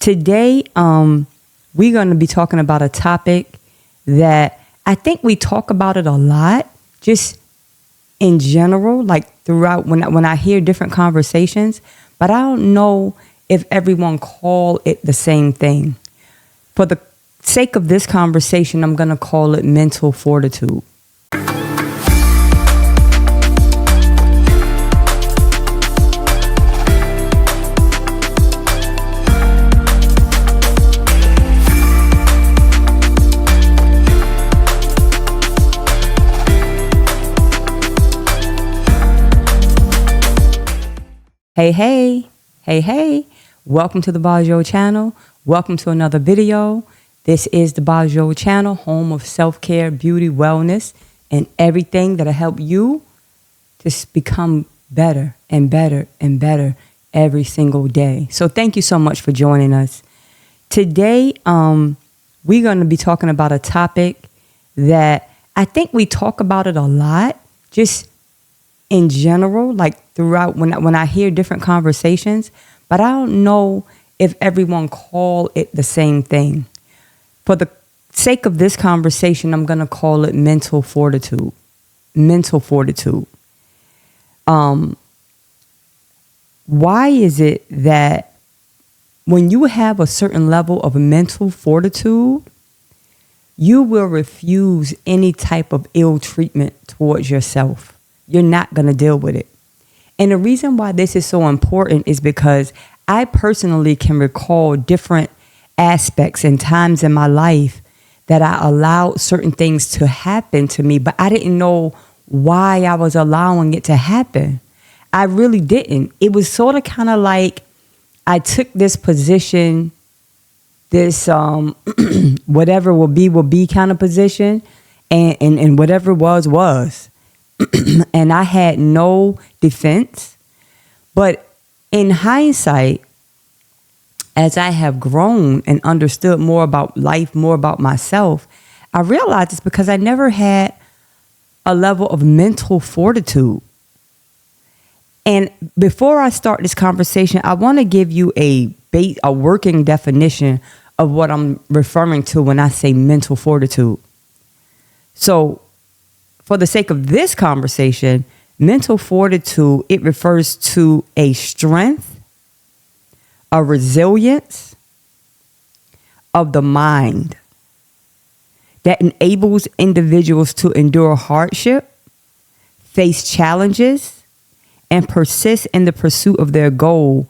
Today, we're going to be talking about a topic that I think we talk about it a lot, just in general, like throughout when I hear different conversations, but I don't know if everyone call it the same thing. For the sake of this conversation, I'm going to call it mental fortitude. Hey. Welcome to the Bajo channel. Welcome to another video. This is the Bajo channel, home of self-care, beauty, wellness, and everything that'll help you just become better and better and better every single day. So thank you so much for joining us. Today, we're going to be talking about a topic that I think we talk about it a lot, just in general, like throughout when I hear different conversations, but I don't know if everyone call it the same thing. For the sake of this conversation, I'm going to call it mental fortitude. Mental fortitude. Why is it that when you have a certain level of mental fortitude, you will refuse any type of ill treatment towards yourself? You're not going to deal with it. And the reason why this is so important is because I personally can recall different aspects and times in my life that I allowed certain things to happen to me, but I didn't know why I was allowing it to happen. I really didn't. It was sort of kind of like I took this position, this whatever will be kind of position, and whatever was. And I had no defense. But in hindsight, as I have grown and understood more about life, more about myself, I realized it's because I never had a level of mental fortitude. And before I start this conversation, I want to give you a working definition of what I'm referring to when I say mental fortitude. So, for the sake of this conversation, mental fortitude, it refers to a strength, a resilience of the mind that enables individuals to endure hardship, face challenges, and persist in the pursuit of their goal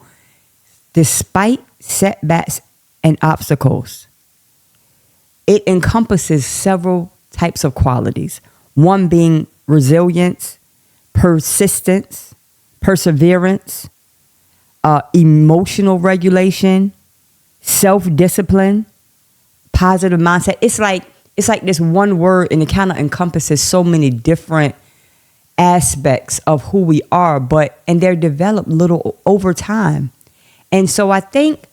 despite setbacks and obstacles. It encompasses several types of qualities. One being resilience, persistence, perseverance, emotional regulation, self-discipline, positive mindset. It's like this one word, and it kind of encompasses so many different aspects of who we are, and they're developed little over time. And so I think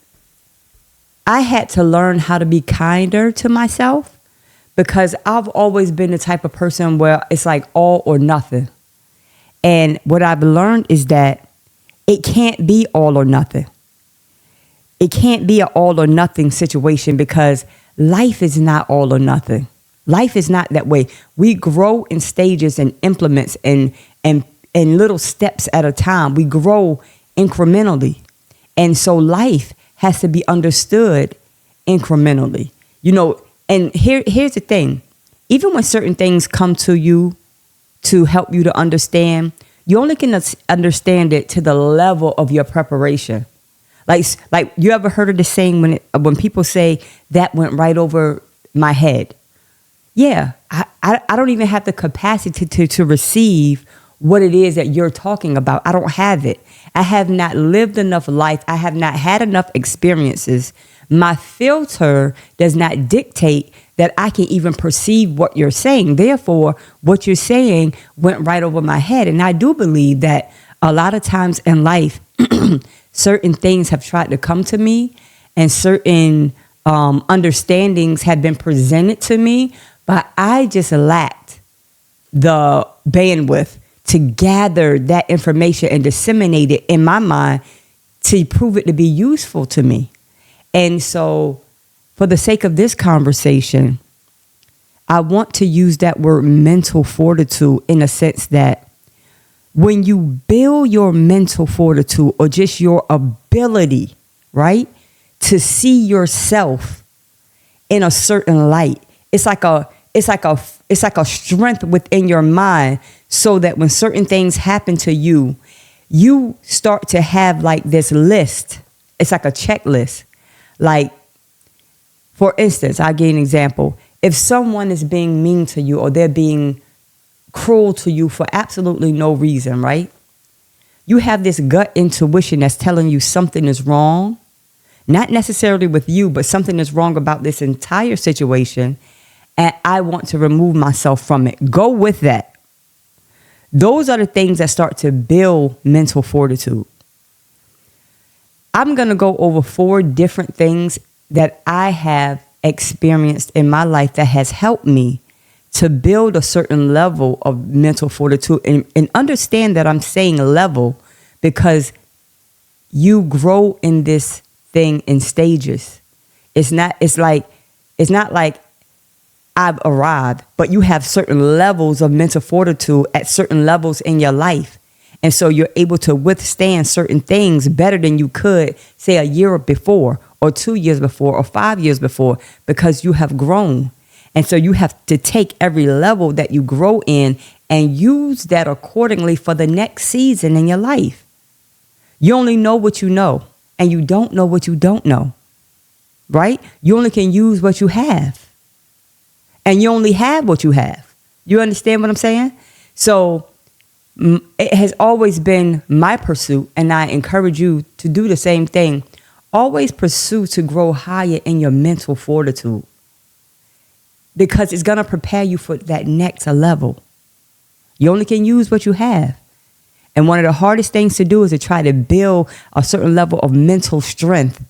I had to learn how to be kinder to myself, because I've always been the type of person where it's like all or nothing. And what I've learned is that it can't be all or nothing. It can't be an all or nothing situation, because life is not all or nothing. Life is not that way. We grow in stages and implements and little steps at a time. We grow incrementally. And so life has to be understood incrementally. And here's the thing. Even when certain things come to you to help you to understand, you only can understand it to the level of your preparation. Like you ever heard of the saying when people say that went right over my head? Yeah, I don't even have the capacity to receive what it is that you're talking about. I don't have it. I have not lived enough life. I have not had enough experiences. My filter does not dictate that I can even perceive what you're saying. Therefore, what you're saying went right over my head. And I do believe that a lot of times in life, certain things have tried to come to me, and certain understandings have been presented to me, but I just lacked the bandwidth to gather that information and disseminate it in my mind to prove it to be useful to me. And so for the sake of this conversation, I want to use that word mental fortitude in a sense that when you build your mental fortitude or just your ability, right, to see yourself in a certain light, it's like a strength within your mind, so that when certain things happen to you, you start to have like this list. It's like a checklist. Like, for instance, I'll give you an example. If someone is being mean to you or they're being cruel to you for absolutely no reason, right? You have this gut intuition that's telling you something is wrong, not necessarily with you, but something is wrong about this entire situation, and I want to remove myself from it. Go with that. Those are the things that start to build mental fortitude. I'm going to go over 4 different things that I have experienced in my life that has helped me to build a certain level of mental fortitude, and understand that I'm saying level because you grow in this thing in stages. It's not like I've arrived, but you have certain levels of mental fortitude at certain levels in your life. And so you're able to withstand certain things better than you could, say, a year before or 2 years before or 5 years before, because you have grown. And so you have to take every level that you grow in and use that accordingly for the next season in your life. You only know what you know, and you don't know what you don't know, right? You only can use what you have, and you only have what you have. You understand what I'm saying? So it has always been my pursuit, and I encourage you to do the same thing. Always pursue to grow higher in your mental fortitude, because it's going to prepare you for that next level. You only can use what you have. And one of the hardest things to do is to try to build a certain level of mental strength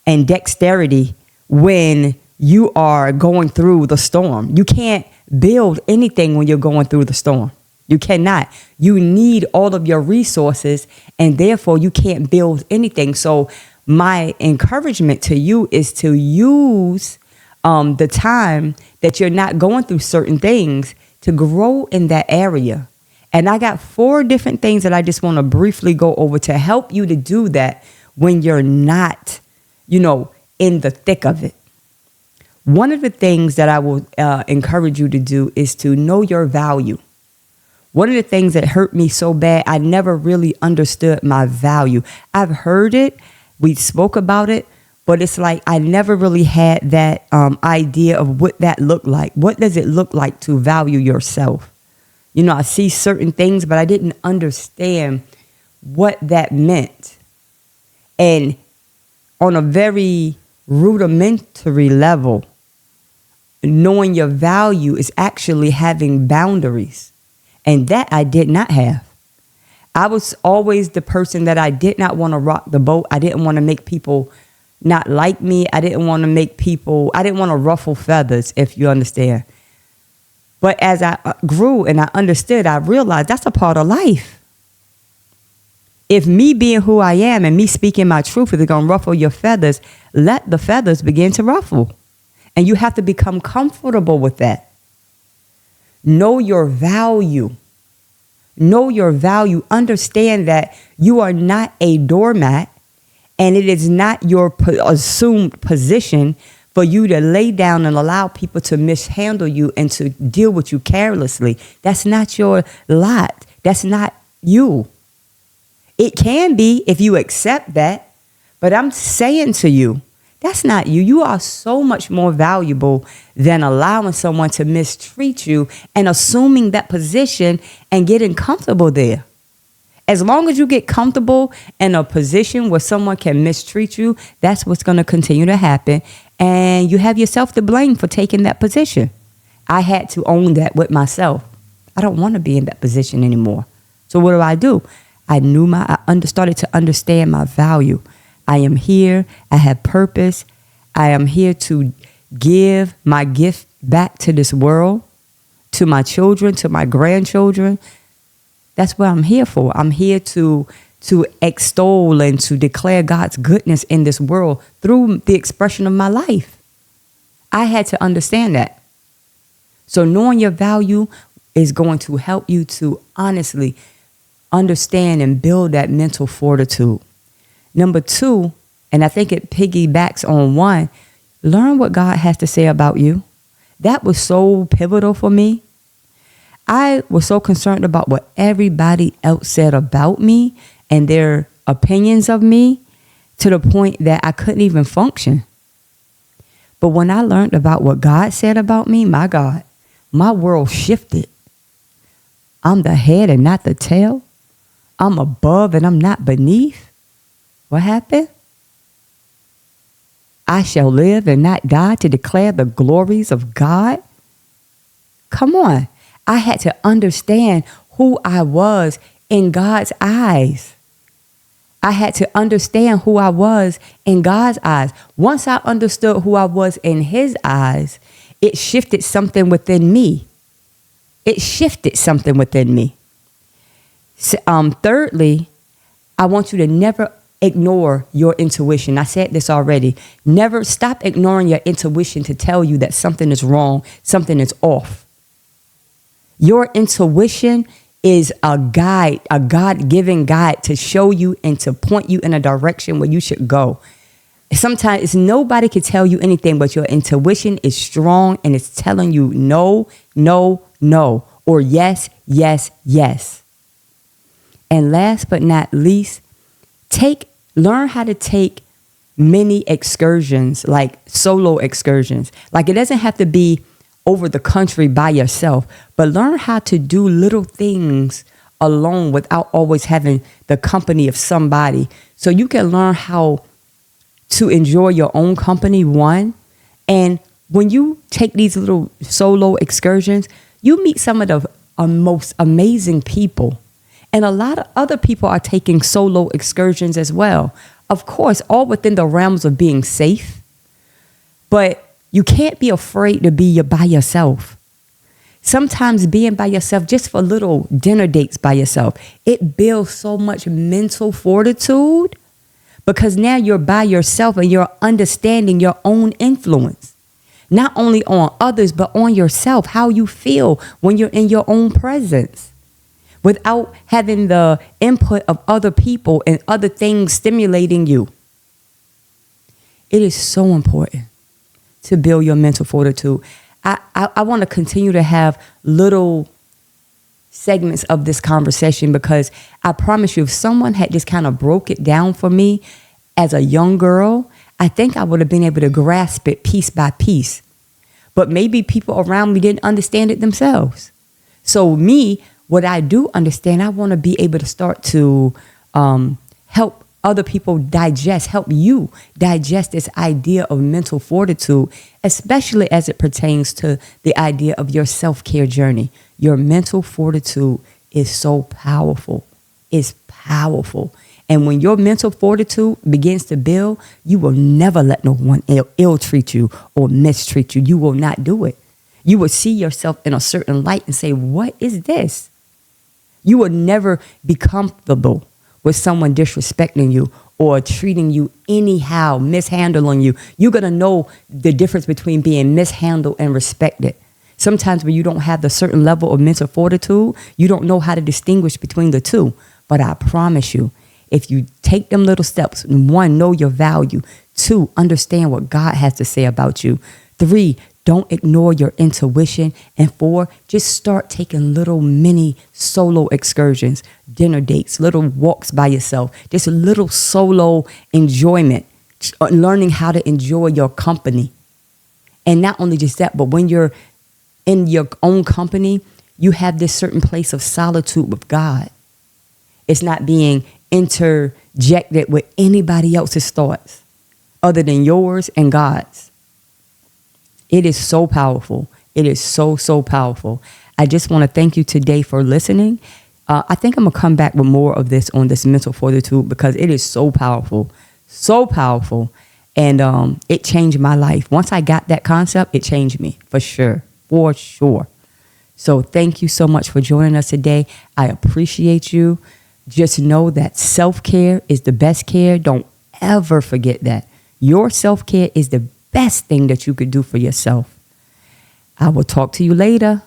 and dexterity when you are going through the storm. You can't build anything when you're going through the storm. You cannot. You need all of your resources, and therefore you can't build anything. So my encouragement to you is to use the time that you're not going through certain things to grow in that area. And I got 4 different things that I just want to briefly go over to help you to do that when you're not, in the thick of it. One of the things that I will encourage you to do is to know your value. One of the things that hurt me so bad, I never really understood my value. I've heard it. We spoke about it. But it's like I never really had that idea of what that looked like. What does it look like to value yourself? I see certain things, but I didn't understand what that meant. And on a very rudimentary level, knowing your value is actually having boundaries. And that I did not have. I was always the person that I did not want to rock the boat. I didn't want to make people not like me. I didn't want to ruffle feathers, if you understand. But as I grew and I understood, I realized that's a part of life. If me being who I am and me speaking my truth is going to ruffle your feathers, let the feathers begin to ruffle. And you have to become comfortable with that. Know your value. Know your value. Understand that you are not a doormat. And it is not your assumed position for you to lay down and allow people to mishandle you and to deal with you carelessly. That's not your lot. That's not you. It can be if you accept that. But I'm saying to you, that's not you. You are so much more valuable than allowing someone to mistreat you and assuming that position and getting comfortable there. As long as you get comfortable in a position where someone can mistreat you, that's what's going to continue to happen. And you have yourself to blame for taking that position. I had to own that with myself. I don't want to be in that position anymore. So what do? I started to understand my value. I am here. I have purpose. I am here to give my gift back to this world, to my children, to my grandchildren. That's what I'm here for. I'm here to to extol and to declare God's goodness in this world through the expression of my life. I had to understand that. So knowing your value is going to help you to honestly understand and build that mental fortitude. Number 2, and I think it piggybacks on 1, learn what God has to say about you. That was so pivotal for me. I was so concerned about what everybody else said about me and their opinions of me to the point that I couldn't even function. But when I learned about what God said about me, my God, my world shifted. I'm the head and not the tail. I'm above and I'm not beneath. What happened? I shall live and not die to declare the glories of God. Come on. I had to understand who I was in God's eyes. I had to understand who I was in God's eyes. Once I understood who I was in his eyes, it shifted something within me. It shifted something within me. Thirdly, I want you to never ignore your intuition. I said this already. Never stop ignoring your intuition to tell you that something is wrong, something is off. Your intuition is a guide, a God-given guide to show you and to point you in a direction where you should go. Sometimes nobody can tell you anything, but your intuition is strong and it's telling you no, no, no, or yes, yes, yes. And last but not least, learn how to take mini excursions, like solo excursions. Like it doesn't have to be over the country by yourself, but learn how to do little things alone without always having the company of somebody. So you can learn how to enjoy your own company, one. And when you take these little solo excursions, you meet some of the most amazing people. And a lot of other people are taking solo excursions as well. Of course, all within the realms of being safe. But you can't be afraid to be by yourself. Sometimes being by yourself, just for little dinner dates by yourself, it builds so much mental fortitude because now you're by yourself and you're understanding your own influence. Not only on others, but on yourself, how you feel when you're in your own presence. Without having the input of other people and other things stimulating you. It is so important to build your mental fortitude. I want to continue to have little segments of this conversation because I promise you, if someone had just kind of broke it down for me as a young girl, I think I would have been able to grasp it piece by piece. But maybe people around me didn't understand it themselves. So what I do understand, I want to be able to start to help other people help you digest this idea of mental fortitude, especially as it pertains to the idea of your self-care journey. Your mental fortitude is so powerful. It's powerful. And when your mental fortitude begins to build, you will never let no one ill-treat you or mistreat you. You will not do it. You will see yourself in a certain light and say, what is this? You will never be comfortable with someone disrespecting you or treating you anyhow, mishandling you. You're going to know the difference between being mishandled and respected. Sometimes when you don't have the certain level of mental fortitude, you don't know how to distinguish between the two. But I promise you, if you take them little steps, 1, know your value. 2, understand what God has to say about you. 3, don't ignore your intuition. And 4, just start taking little mini solo excursions, dinner dates, little walks by yourself, just a little solo enjoyment, learning how to enjoy your company. And not only just that, but when you're in your own company, you have this certain place of solitude with God. It's not being interjected with anybody else's thoughts other than yours and God's. It is so powerful. It is so, so powerful. I just want to thank you today for listening. I think I'm going to come back with more of this on this mental fortitude because it is so powerful, so powerful. And it changed my life. Once I got that concept, it changed me for sure, for sure. So thank you so much for joining us today. I appreciate you. Just know that self-care is the best care. Don't ever forget that. Your self-care is the best thing that you could do for yourself. I will talk to you later.